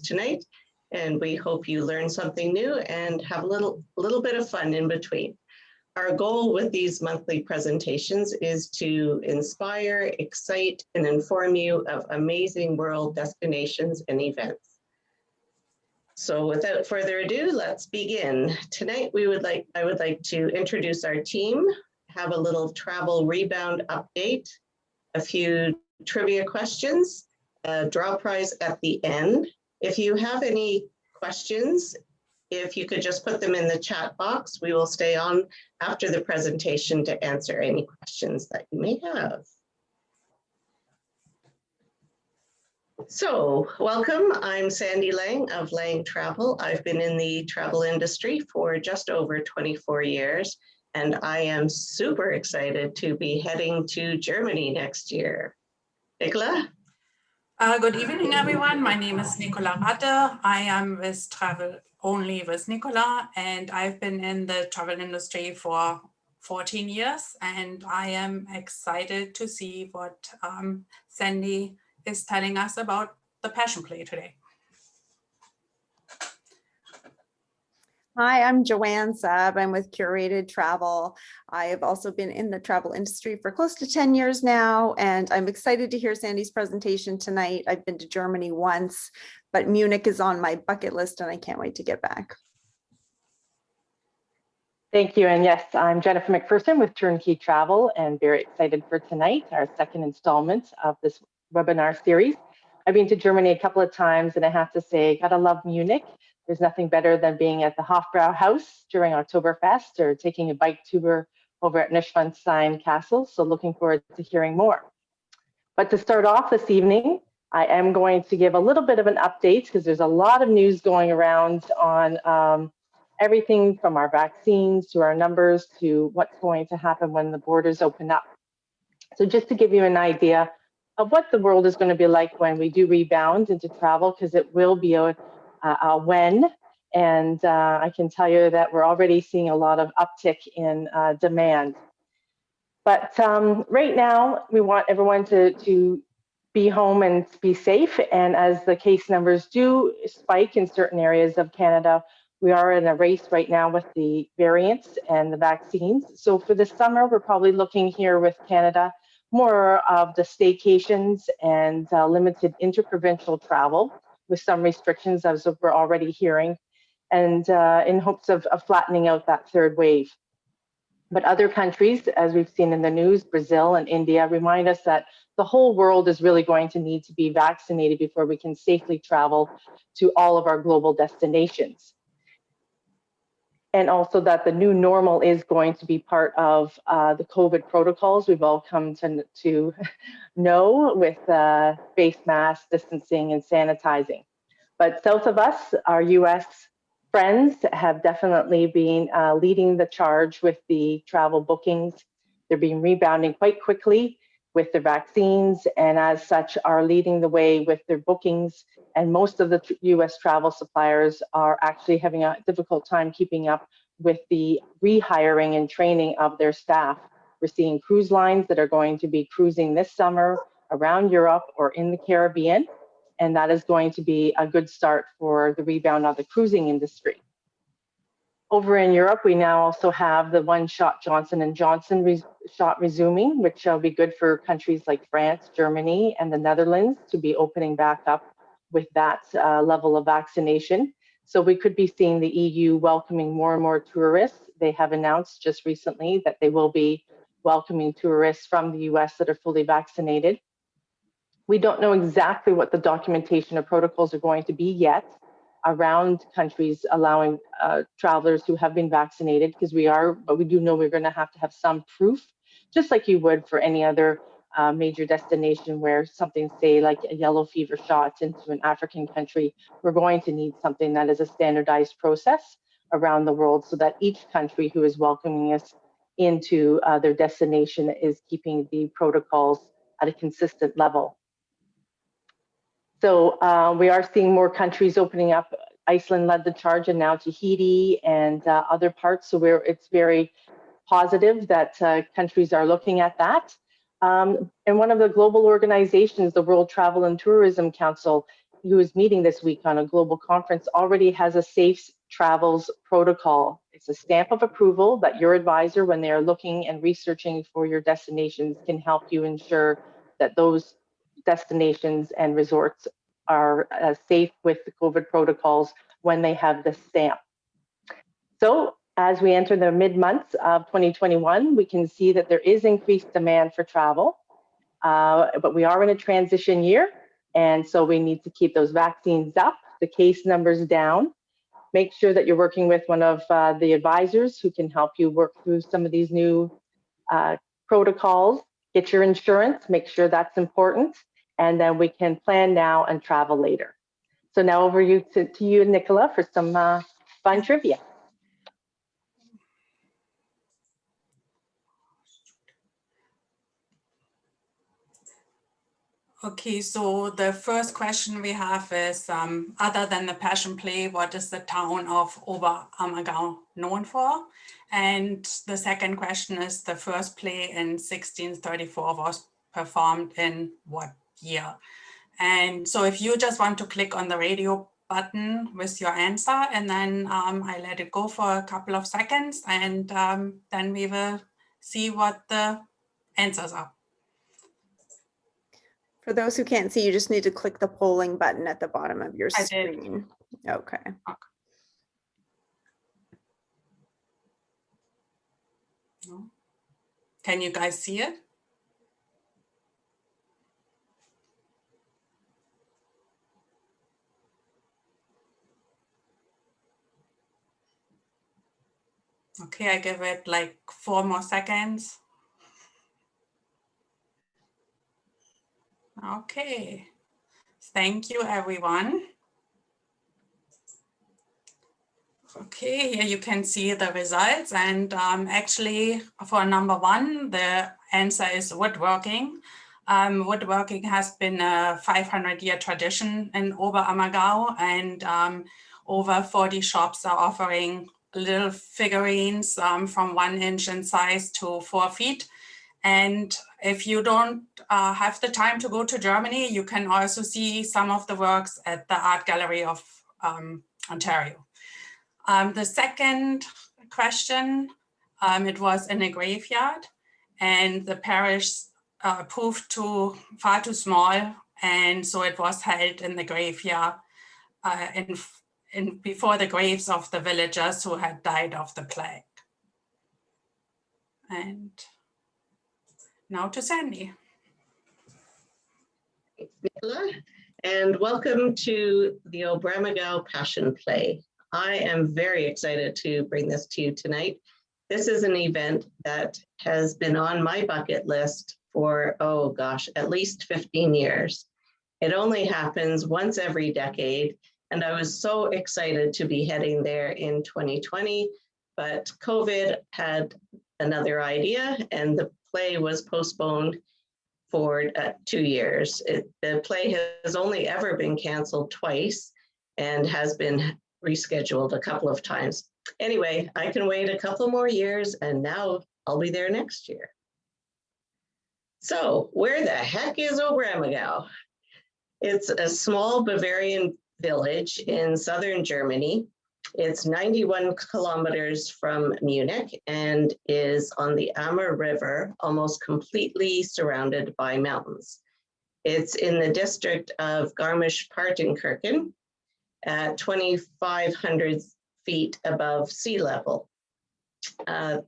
tonight, and we hope you learn something new and have a little bit of fun in between. Our goal with these monthly presentations is to inspire, excite, and inform you of amazing world destinations and events. So without further ado, let's begin. Tonight, I would like to introduce our team, have a little travel rebound update, a few trivia questions, a draw prize at the end. If you have any questions, if you could just put them in the chat box, we will stay on after the presentation to answer any questions that you may have. So, welcome. I'm Sandy Lang of Lang Travel. I've been in the travel industry for just over 24 years, and I am super excited to be heading to Germany next year. Nicola? Good evening, everyone. My name is Nicola Ratte. I am with Travel Only with Nicola, and I've been in the travel industry for 14 years, and I am excited to see what Sandy is telling us about the Passion Play today. Hi, I'm Joanne Saab. I'm with Curated Travel. I have also been in the travel industry for close to 10 years now, and I'm excited to hear Sandy's presentation tonight. I've been to Germany once, but Munich is on my bucket list and I can't wait to get back. Thank you. And yes, I'm Jennifer McPherson with Turnkey Travel and very excited for tonight, our second installment of this webinar series. I've been to Germany a couple of times and I have to say, gotta love Munich. There's nothing better than being at the Hofbrauhaus during Oktoberfest or taking a bike tour over at Neuschwanstein Castle. So looking forward to hearing more. But to start off this evening, I am going to give a little bit of an update because there's a lot of news going around on everything from our vaccines to our numbers to what's going to happen when the borders open up. So just to give you an idea of what the world is going to be like when we do rebound into travel, because it will be a when, and I can tell you that we're already seeing a lot of uptick in demand. But right now, we want everyone to be home and be safe, and as the case numbers do spike in certain areas of Canada, we are in a race right now with the variants and the vaccines. So for the summer, we're probably looking here with Canada more of the staycations and limited interprovincial travel with some restrictions as we're already hearing, and in hopes of flattening out that third wave. But other countries, as we've seen in the news, Brazil and India, remind us that the whole world is really going to need to be vaccinated before we can safely travel to all of our global destinations. And also that the new normal is going to be part of the COVID protocols we've all come to know with face masks, distancing, and sanitizing. But south of us, our US friends have definitely been leading the charge with the travel bookings. They're being rebounding quite quickly with their vaccines, and as such are leading the way with their bookings. And most of the US travel suppliers are actually having a difficult time keeping up with the rehiring and training of their staff. We're seeing cruise lines that are going to be cruising this summer around Europe or in the Caribbean, and that is going to be a good start for the rebound of the cruising industry. Over in Europe, we now also have the one-shot Johnson & Johnson shot resuming, which will be good for countries like France, Germany, and the Netherlands to be opening back up with that level of vaccination. So we could be seeing the EU welcoming more and more tourists. They have announced just recently that they will be welcoming tourists from the US that are fully vaccinated. We don't know exactly what the documentation or protocols are going to be yet around countries allowing travelers who have been vaccinated, but we do know we're going to have some proof, just like you would for any other major destination where something, say like a yellow fever shot into an African country. We're going to need something that is a standardized process around the world so that each country who is welcoming us into their destination is keeping the protocols at a consistent level. So we are seeing more countries opening up. Iceland led the charge, and now Tahiti and other parts. So it's very positive that countries are looking at that. And one of the global organizations, the World Travel and Tourism Council, who is meeting this week on a global conference already has a safe travels protocol. It's a stamp of approval that your advisor, when they are looking and researching for your destinations, can help you ensure that those destinations and resorts are safe with the COVID protocols when they have the stamp. So as we enter the mid-months of 2021, we can see that there is increased demand for travel, but we are in a transition year. And so we need to keep those vaccines up, the case numbers down. Make sure that you're working with one of the advisors who can help you work through some of these new protocols. Get your insurance, make sure that's important, and then we can plan now and travel later. So now over to you, Nicola, for some fun trivia. Okay, so the first question we have is, other than the Passion Play, what is the town of Oberammergau known for? And the second question is, the first play in 1634 was performed in what year? And so if you just want to click on the radio button with your answer, and then I let it go for a couple of seconds, and then we will see what the answers are. For those who can't see, you just need to click the polling button at the bottom of your screen. Okay. No. Can you guys see it? Okay, I give it like 4 more seconds. Okay, thank you, everyone. Okay, here you can see the results, and actually for number 1, the answer is woodworking. Woodworking has been a 500-year tradition in Oberammergau, and over 40 shops are offering little figurines from 1 inch in size to 4 feet. And if you don't have the time to go to Germany, you can also see some of the works at the Art Gallery of Ontario. The second question, it was in a graveyard, and the parish proved far too small, and so it was held in the graveyard before the graves of the villagers who had died of the plague. And now to Sandy. Thanks, Nicola, and welcome to the Oberammergau Passion Play. I am very excited to bring this to you tonight. This is an event that has been on my bucket list for, oh gosh, at least 15 years. It only happens once every decade, and I was so excited to be heading there in 2020, but COVID had another idea, and the play was postponed for 2 years. The play has only ever been canceled twice and has been rescheduled a couple of times. Anyway, I can wait a couple more years, and now I'll be there next year. So where the heck is Oberammergau? It's a small Bavarian village in southern Germany. It's 91 kilometers from Munich and is on the Ammer River, almost completely surrounded by mountains. It's in the district of Garmisch-Partenkirchen at 2,500 feet above sea level.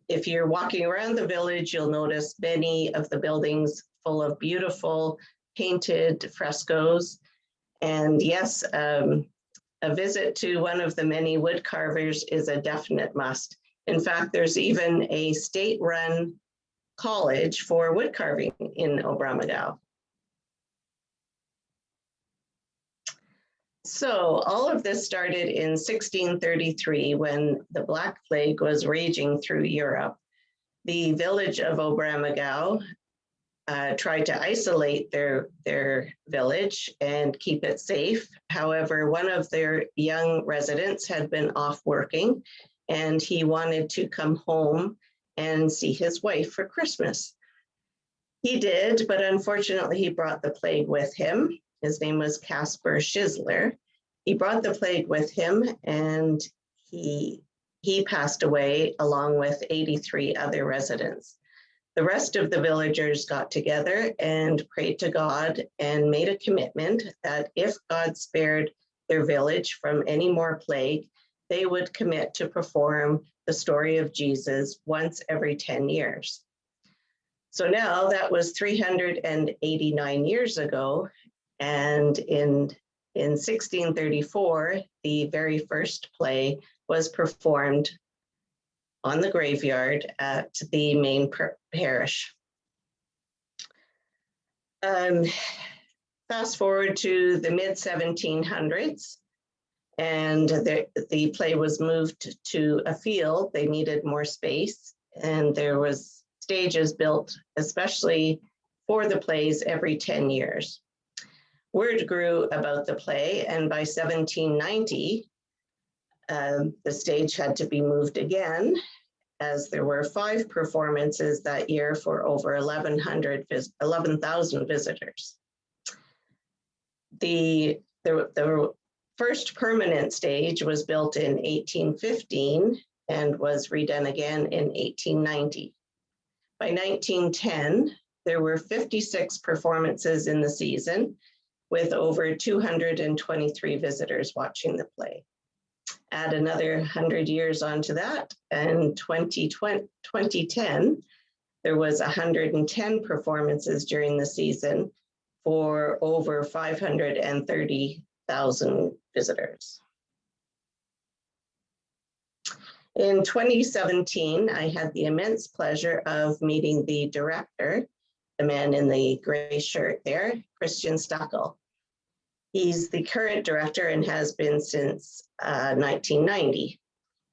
If you're walking around the village, you'll notice many of the buildings full of beautiful painted frescoes. And yes, a visit to one of the many wood carvers is a definite must. In fact, there's even a state-run college for wood carving in Oberammergau. So all of this started in 1633 when the Black Plague was raging through Europe. The village of Oberammergau tried to isolate their village and keep it safe. However, one of their young residents had been off working, and he wanted to come home and see his wife for Christmas. He did, but unfortunately he brought the plague with him. His name was Caspar Schisler. He brought the plague with him, and he passed away along with 83 other residents. The rest of the villagers got together and prayed to God and made a commitment that if God spared their village from any more plague, they would commit to perform the story of Jesus once every 10 years. So now that was 389 years ago, and in 1634, the very first play was performed on the graveyard at the main parish. Fast forward to the mid-1700s, and the play was moved to a field. They needed more space, and there was stages built especially for the plays every 10 years. Word grew about the play, and by 1790, the stage had to be moved again, as there were 5 performances that year for over 11,000 visitors. The first permanent stage was built in 1815 and was redone again in 1890. By 1910, there were 56 performances in the season, with over 223 visitors watching the play. Add another 100 years onto that, and 2010, there was 110 performances during the season for over 530,000 visitors. In 2017, I had the immense pleasure of meeting the director, the man in the gray shirt there, Christian Stackel. He's the current director and has been since 1990.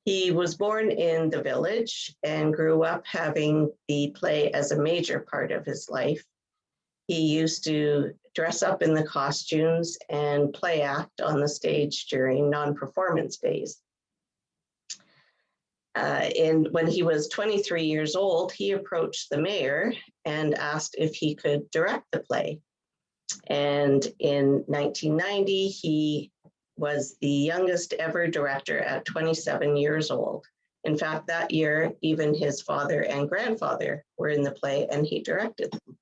He was born in the village and grew up having the play as a major part of his life. He used to dress up in the costumes and play act on the stage during non-performance days. When he was 23 years old, he approached the mayor and asked if he could direct the play. And in 1990, he was the youngest ever director at 27 years old. In fact, that year, even his father and grandfather were in the play, and he directed them.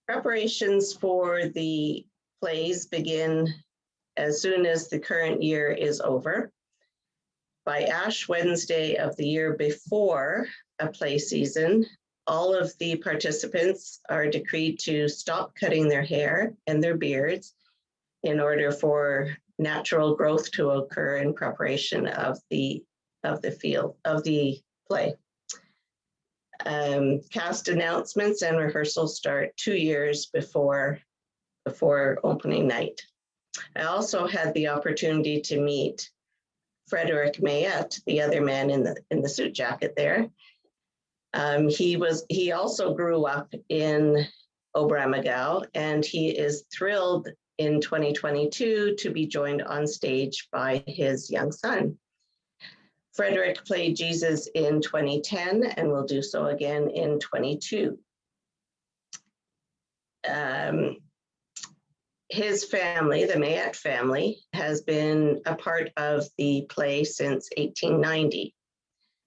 Preparations for the plays begin as soon as the current year is over. By Ash Wednesday of the year before a play season, all of the participants are decreed to stop cutting their hair and their beards in order for natural growth to occur in preparation of the play. Cast announcements and rehearsals start 2 years before opening night. I also had the opportunity to meet Frederick Mayette, the other man in the suit jacket there. He also grew up in Oberammergau, and he is thrilled in 2022 to be joined on stage by his young son. Frederick played Jesus in 2010 and will do so again in 22. His family, the Mayette family, has been a part of the play since 1890.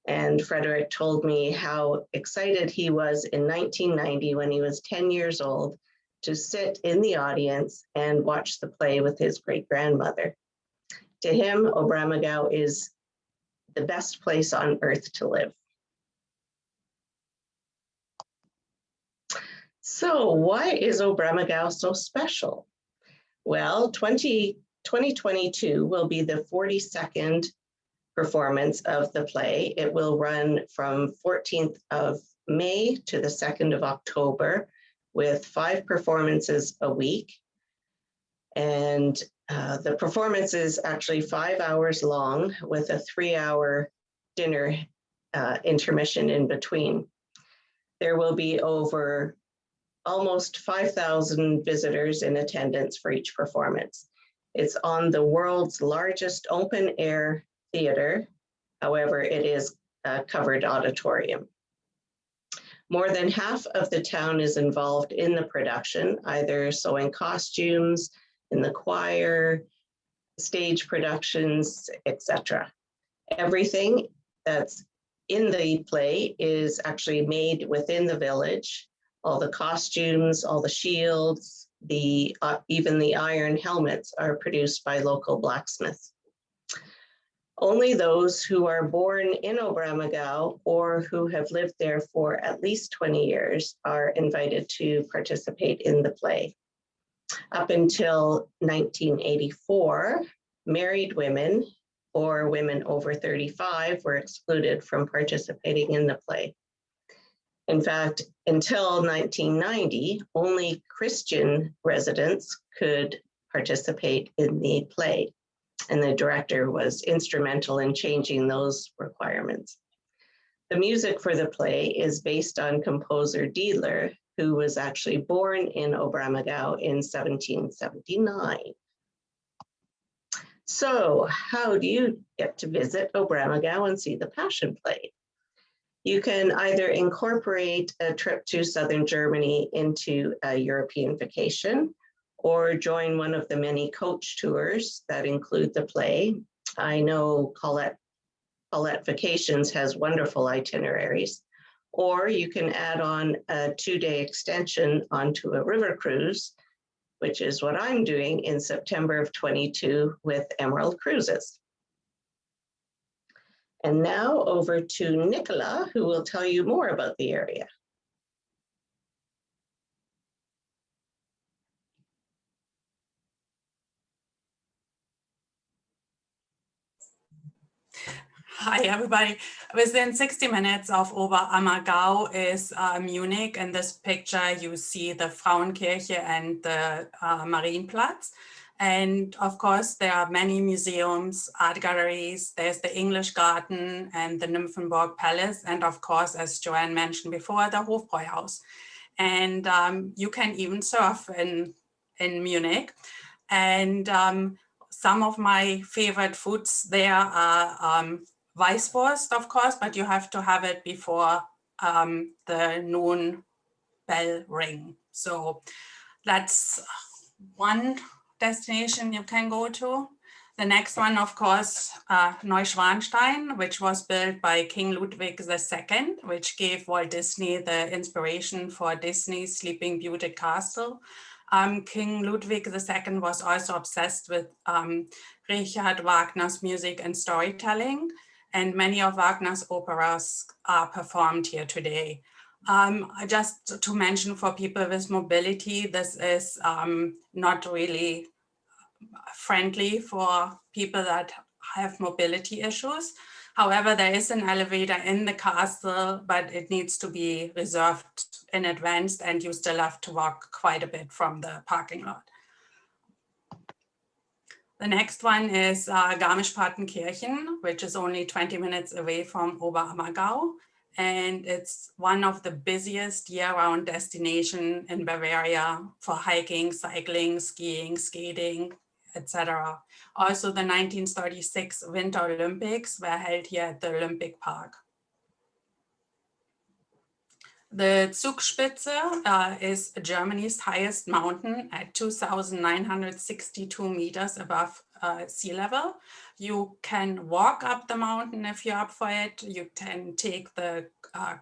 And Frederick told me how excited he was in 1990 when he was 10 years old to sit in the audience and watch the play with his great-grandmother. To him, Oberammergau is the best place on earth to live. So why is Oberammergau so special? Well, 2022 will be the 42nd performance of the play. It will run from 14th of May to the 2nd of October with 5 performances a week. And the performance is actually 5 hours long with a 3-hour dinner intermission in between. There will be over almost 5,000 visitors in attendance for each performance. It's on the world's largest open air theater. However, it is a covered auditorium. More than half of the town is involved in the production, either sewing costumes, in the choir, stage productions, etc. Everything that's in the play is actually made within the village. All the costumes, all the shields, even the iron helmets are produced by local blacksmiths. Only those who are born in Oberammergau or who have lived there for at least 20 years are invited to participate in the play. Up until 1984, married women or women over 35 were excluded from participating in the play. In fact, until 1990, only Christian residents could participate in the play, and the director was instrumental in changing those requirements. The music for the play is based on composer Diedler, who was actually born in Oberammergau in 1779. So how do you get to visit Oberammergau and see the Passion Play? You can either incorporate a trip to southern Germany into a European vacation, or join one of the many coach tours that include the play. I know Colette Vacations has wonderful itineraries. Or you can add on a 2-day extension onto a river cruise, which is what I'm doing in September of 22 with Emerald Cruises. And now over to Nicola, who will tell you more about the area. Hi, everybody. Within 60 minutes of Oberammergau is Munich. In this picture, you see the Frauenkirche and the Marienplatz. And of course, there are many museums, art galleries. There's the English Garden and the Nymphenburg Palace. And of course, as Joanne mentioned before, the Hofbräuhaus. And you can even surf in Munich. And some of my favorite foods there are Weißwurst, of course, but you have to have it before the noon bell ring. So that's one destination you can go to. The next one, of course, Neuschwanstein, which was built by King Ludwig II, which gave Walt Disney the inspiration for Disney's Sleeping Beauty Castle. King Ludwig II was also obsessed with Richard Wagner's music and storytelling, and many of Wagner's operas are performed here today. Just to mention for people with mobility, this is not really friendly for people that have mobility issues. However, there is an elevator in the castle, but it needs to be reserved in advance, and you still have to walk quite a bit from the parking lot. The next one is Garmisch-Partenkirchen, which is only 20 minutes away from Oberammergau. And it's one of the busiest year-round destinations in Bavaria for hiking, cycling, skiing, skating, etc. Also, the 1936 Winter Olympics were held here at the Olympic Park. The Siegspitzer is Germany's highest mountain at 2,962 meters above sea level. You can walk up the mountain if you're up for it. You can take the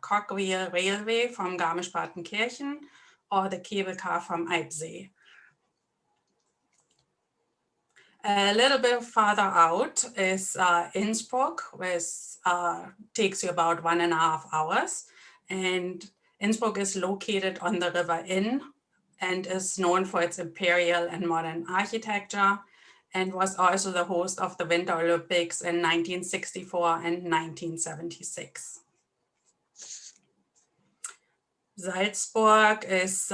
Cogwheel Railway from Garmisch-Partenkirchen or the cable car from Eibsee. A little bit farther out is Innsbruck, which takes you about 1.5 hours. And Innsbruck is located on the River Inn and is known for its imperial and modern architecture, and was also the host of the Winter Olympics in 1964 and 1976. Salzburg is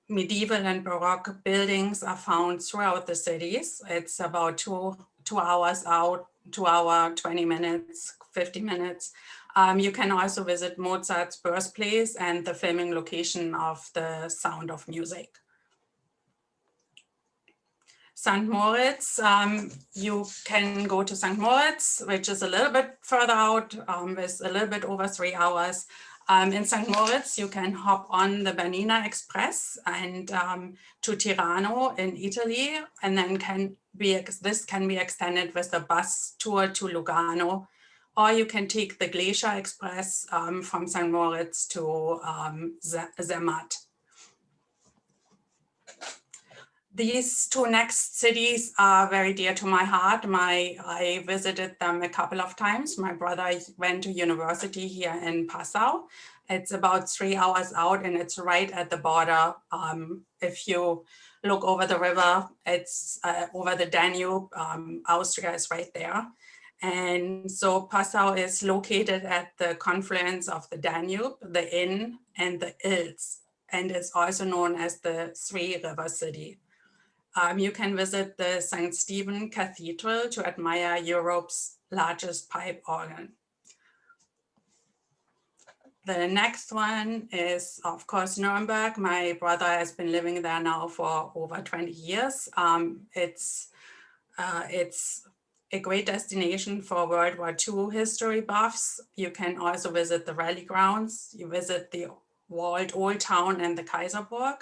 medieval and Baroque buildings are found throughout the cities. It's about two hours out, 2 hours, 20 minutes, 50 minutes. You can also visit Mozart's birthplace and the filming location of The Sound of Music. St. Moritz, you can go to St. Moritz, which is a little bit further out, with a little bit over 3 hours. In St. Moritz, you can hop on the Bernina Express and to Tirano in Italy, and then this can be extended with a bus tour to Lugano, or you can take the Glacier Express from St. Moritz to Zermatt. These two next cities are very dear to my heart. I visited them a couple of times. My brother went to university here in Pasau. It's about 3 hours out and it's right at the border. If you look over the river, it's over the Danube. Austria is right there. And so Passau is located at the confluence of the Danube, the Inn, and the Ilz, and is also known as the Three River City. You can visit the St. Stephen Cathedral to admire Europe's largest pipe organ. The next one is, of course, Nuremberg. My brother has been living there now for over 20 years. It's a great destination for World War II history buffs. You can also visit the rally grounds. You visit the walled old town and the Kaiserburg.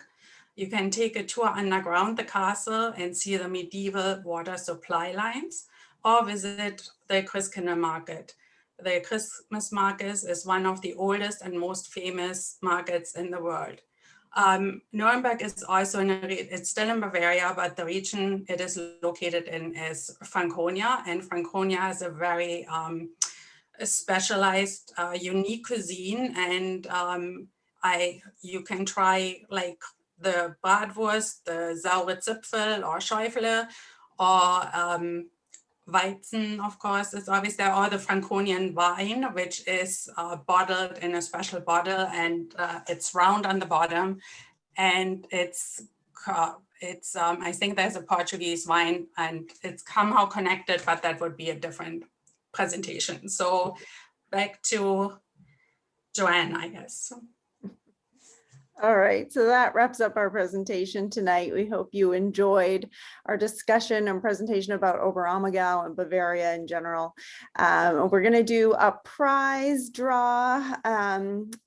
You can take a tour underground the castle and see the medieval water supply lines, or visit the Christkindl market. The Christmas market is one of the oldest and most famous markets in the world. Nuremberg is also it's still in Bavaria, but the region it is located in is Franconia, and Franconia has a very specialized, unique cuisine, and you can try like the Bratwurst, the saure Zipfel or Schäufele, or Weizen, of course, is always there, or the Franconian wine, which is bottled in a special bottle, and it's round on the bottom, and it's I think there's a Portuguese wine, and it's somehow connected, but that would be a different presentation. So back to Joanne, I guess. All right, so that wraps up our presentation tonight. We hope you enjoyed our discussion and presentation about Oberammergau and Bavaria in general. We're going to do a prize draw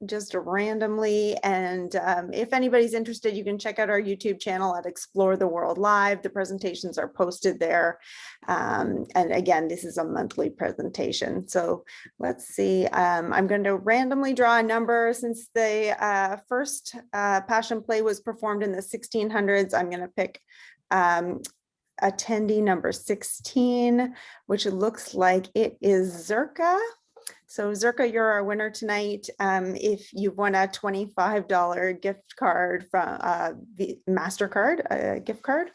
just randomly, and if anybody's interested, you can check out our YouTube channel at Explore the World Live. The presentations are posted there, and again, this is a monthly presentation. So let's see, I'm going to randomly draw a number. Since the first Passion Play was performed in the 1600s, I'm going to pick attendee number 16, which looks like it is Zerka. So Zerka, you're our winner tonight. If you've won a $25 gift card from the MasterCard gift card.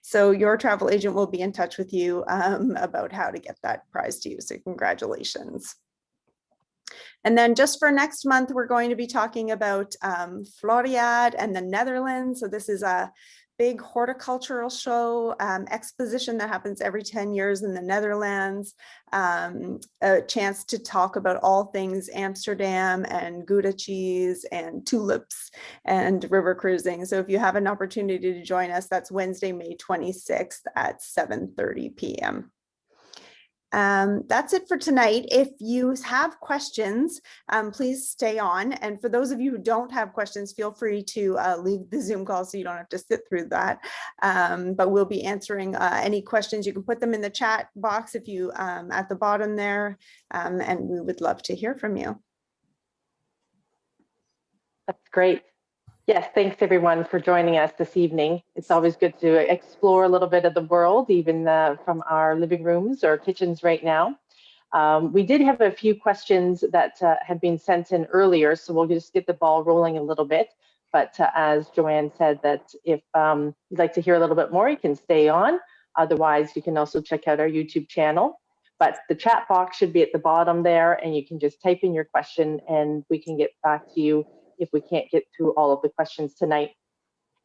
So your travel agent will be in touch with you about how to get that prize to you. So congratulations. And then just for next month, we're going to be talking about Floriade and the Netherlands. So this is a big horticultural show exposition that happens every 10 years in the Netherlands. A chance to talk about all things Amsterdam and Gouda cheese and tulips and river cruising. So if you have an opportunity to join us, that's Wednesday, May 26th at 7:30 p.m. That's it for tonight. If you have questions, please stay on. And for those of you who don't have questions, feel free to leave the Zoom call so you don't have to sit through that. But we'll be answering any questions. You can put them in the chat box if you at the bottom there, and we would love to hear from you. That's great. Yes, thanks everyone for joining us this evening. It's always good to explore a little bit of the world, even from our living rooms or kitchens right now. We did have a few questions that had been sent in earlier, so we'll just get the ball rolling a little bit. But as Joanne said, that if you'd like to hear a little bit more, you can stay on. Otherwise, you can also check out our YouTube channel. But the chat box should be at the bottom there, and you can just type in your question and we can get back to you if we can't get through all of the questions tonight.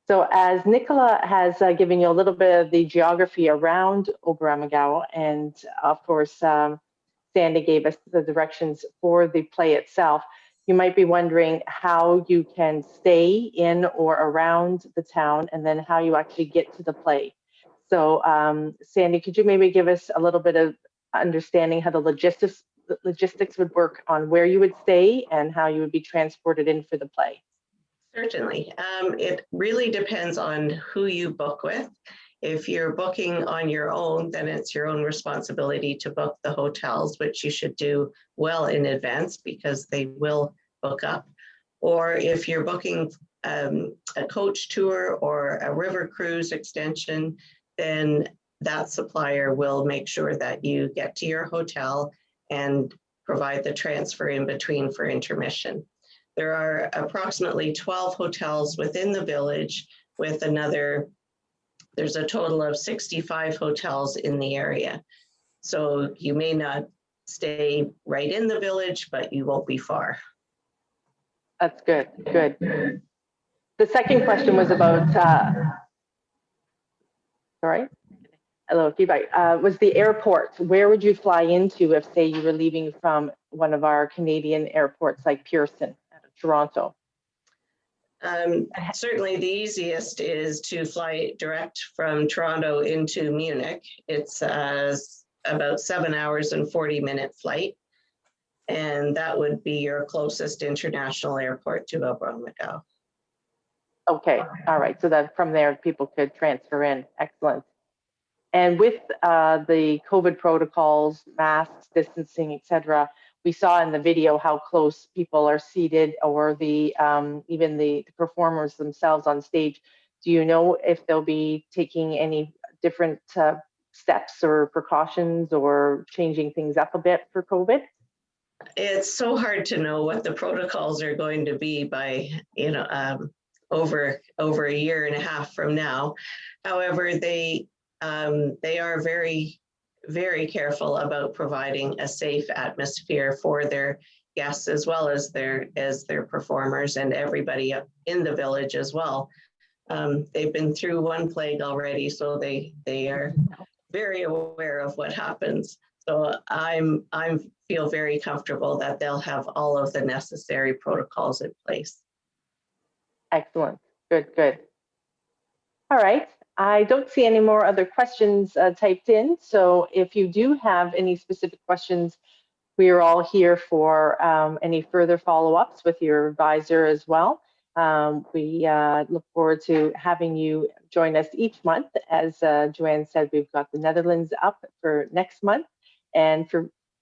So as Nicola has given you a little bit of the geography around Oberammergau, and of course, Sandy gave us the directions for the play itself, you might be wondering how you can stay in or around the town and then how you actually get to the play. So Sandy, could you maybe give us a little bit of understanding how the logistics would work on where you would stay and how you would be transported in for the play? Certainly. It really depends on who you book with. If you're booking on your own, then it's your own responsibility to book the hotels, which you should do well in advance because they will book up. Or if you're booking a coach tour or a river cruise extension, then that supplier will make sure that you get to your hotel and provide the transfer in between for intermission. There are approximately 12 hotels within the village with there's a total of 65 hotels in the area. So you may not stay right in the village, but you won't be far. That's good, good. The second question was about, sorry, hello, feedback, was the airport. Where would you fly into if, say, you were leaving from one of our Canadian airports like Pearson out of Toronto? Certainly the easiest is to fly direct from Toronto into Munich. It's about 7 hours and 40-minute flight. And that would be your closest international airport to Oberammergau. Okay, all right. So that from there, people could transfer in. Excellent. And with the COVID protocols, masks, distancing, etc., we saw in the video how close people are seated, or the even the performers themselves on stage. Do you know if they'll be taking any different steps or precautions or changing things up a bit for COVID? It's so hard to know what the protocols are going to be by, over a year and a half from now. However, they are very, very careful about providing a safe atmosphere for their guests as well as their performers and everybody in the village as well. They've been through one plague already, so they are very aware of what happens. So I feel very comfortable that they'll have all of the necessary protocols in place. Excellent. Good, good. All right. I don't see any more other questions typed in. So if you do have any specific questions, we are all here for any further follow-ups with your advisor as well. We look forward to having you join us each month. As Joanne said, we've got the Netherlands up for next month. And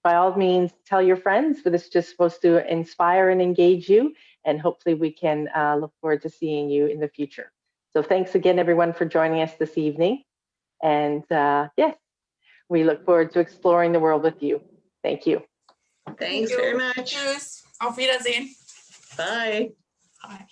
by all means, tell your friends, but it's just supposed to inspire and engage you. And hopefully we can look forward to seeing you in the future. So thanks again, everyone, for joining us this evening. And yes, we look forward to exploring the world with you. Thank you. Thanks very much. Tschüss. Auf Wiedersehen. Bye. Bye.